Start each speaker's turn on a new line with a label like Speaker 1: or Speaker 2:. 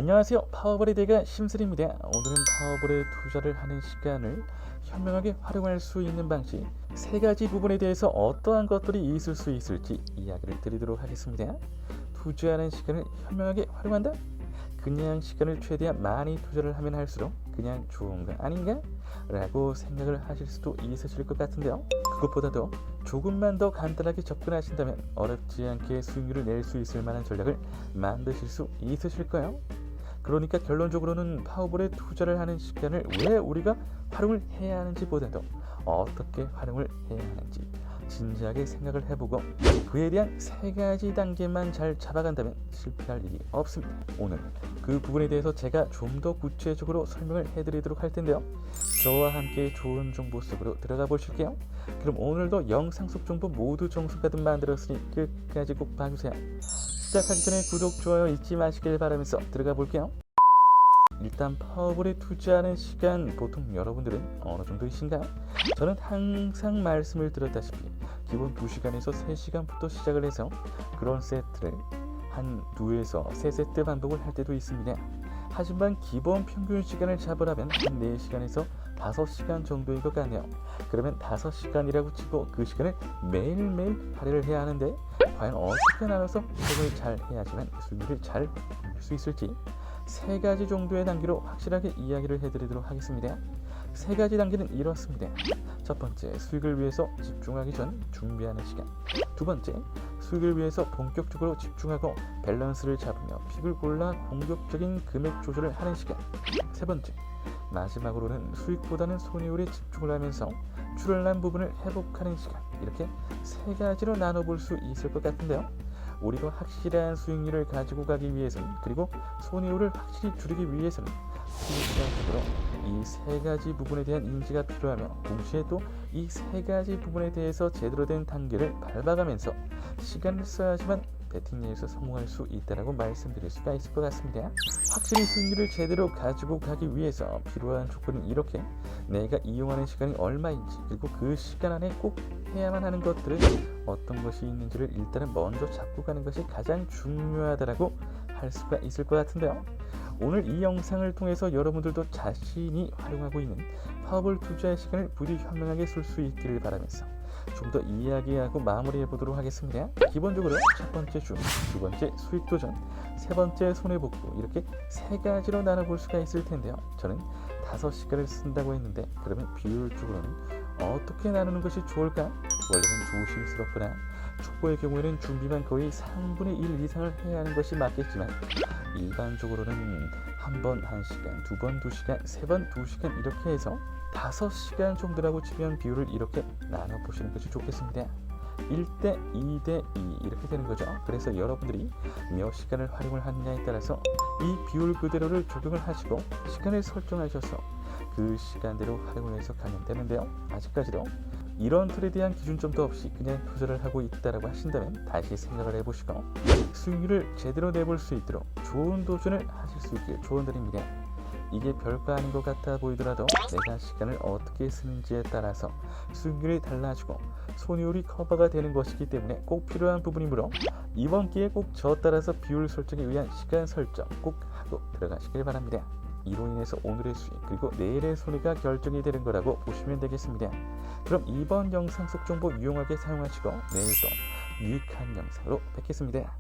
Speaker 1: 안녕하세요. 파워볼의 대가 심슬입니다. 오늘은 파워볼에 투자를 하는 시간을 현명하게 활용할 수 있는 방식 세 가지 부분에 대해서 어떠한 것들이 있을 수 있을지 이야기를 드리도록 하겠습니다. 투자하는 시간을 현명하게 활용한다? 그냥 시간을 최대한 많이 투자를 하면 할수록 그냥 좋은 거 아닌가? 라고 생각을 하실 수도 있으실 것 같은데요. 그것보다도 조금만 더 간단하게 접근하신다면 어렵지 않게 수익률을 낼 수 있을 만한 전략을 만드실 수 있으실 거예요. 그러니까 결론적으로는 파워볼에 투자를 하는 시간을 왜 우리가 활용을 해야 하는지 보다도 어떻게 활용을 해야 하는지 진지하게 생각을 해보고 그에 대한 세 가지 단계만 잘 잡아간다면 실패할 일이 없습니다. 오늘 그 부분에 대해서 제가 좀 더 구체적으로 설명을 해드리도록 할 텐데요. 저와 함께 좋은 정보 속으로 들어가 보실게요. 그럼 오늘도 영상 속 정보 모두 정수가득 만들었으니 끝까지 꼭 봐주세요. 시작하기 전에 구독, 좋아요 잊지 마시길 바라면서 들어가 볼게요. 일단 파워볼에 투자하는 시간 보통 여러분들은 어느 정도이신가요? 저는 항상 말씀을 드렸다시피 기본 2시간에서 3시간부터 시작을 해서 그런 세트를 한 2에서 3세트 반복을 할 때도 있습니다. 하지만 기본 평균 시간을 잡으라면 한 4시간에서 5시간 정도인 것 같네요. 그러면 5시간이라고 치고 그 시간을 매일매일 할애를 해야 하는데 과연 어떻게 나눠서 활용을 잘 해야지만 수익률을 잘 낼 수 있을지 세 가지 정도의 단계로 확실하게 이야기를 해드리도록 하겠습니다. 세 가지 단계는 이렇습니다. 첫 번째, 수익을 위해서 집중하기 전 준비하는 시간. 두 번째, 수익을 위해서 본격적으로 집중하고 밸런스를 잡으며 픽을 골라 공격적인 금액 조절을 하는 시간. 세 번째, 마지막으로는 수익보다는 손해율에 집중을 하면서 출혈난 부분을 회복하는 시간. 이렇게 세 가지로 나눠볼 수 있을 것 같은데요. 우리가 확실한 수익률을 가지고 가기 위해서는 그리고 손해율을 확실히 줄이기 위해서는 시각적으로 이 세 가지 부분에 대한 인지가 필요하며 동시에 또 이 세 가지 부분에 대해서 제대로 된 단계를 밟아가면서 시간을 써야지만 베팅에서 성공할 수 있다고 말씀드릴 수가 있을 것 같습니다. 확실히 수익률을 제대로 가지고 가기 위해서 필요한 조건은 이렇게 내가 이용하는 시간이 얼마인지 그리고 그 시간 안에 꼭 해야만 하는 것들은 어떤 것이 있는지를 일단은 먼저 잡고 가는 것이 가장 중요하다고 할 수가 있을 것 같은데요. 오늘 이 영상을 통해서 여러분들도 자신이 활용하고 있는 파워볼 투자의 시간을 부디 현명하게 쓸 수 있기를 바라면서 좀 더 이야기하고 마무리해 보도록 하겠습니다. 기본적으로 첫 번째 중, 두 번째 수익 도전, 세 번째 손해복구 이렇게 세 가지로 나눠볼 수가 있을 텐데요. 저는 5시간을 쓴다고 했는데 그러면 비율적으로는 어떻게 나누는 것이 좋을까? 원래는 조심스럽거나 초보의 경우에는 준비만 거의 3분의 1 이상을 해야 하는 것이 맞겠지만 일반적으로는 한 번 1시간, 두 번 2시간, 세 번 2시간 이렇게 해서 5시간 정도라고 치면 비율을 이렇게 나눠보시는 것이 좋겠습니다. 1대 2대 2 이렇게 되는 거죠. 그래서 여러분들이 몇 시간을 활용을 하느냐에 따라서 이 비율 그대로를 적용을 하시고 시간을 설정하셔서 그 시간대로 활용을 해서 가면 되는데요. 아직까지도 이런 툴에 대한 기준점도 없이 그냥 투자를 하고 있다라고 하신다면 다시 생각을 해보시고 수익률을 제대로 내볼 수 있도록 좋은 도전을 하실 수 있길 조언드립니다. 이게 별거 아닌 것 같아 보이더라도 내가 시간을 어떻게 쓰는지에 따라서 수익률이 달라지고 손해율이 커버가 되는 것이기 때문에 꼭 필요한 부분이므로 이번 기회에 꼭 저 따라서 비율 설정에 의한 시간 설정 꼭 하고 들어가시길 바랍니다. 이로 인해서 오늘의 수익 그리고 내일의 손해가 결정이 되는 거라고 보시면 되겠습니다. 그럼 이번 영상 속 정보 유용하게 사용하시고 내일도 유익한 영상으로 뵙겠습니다.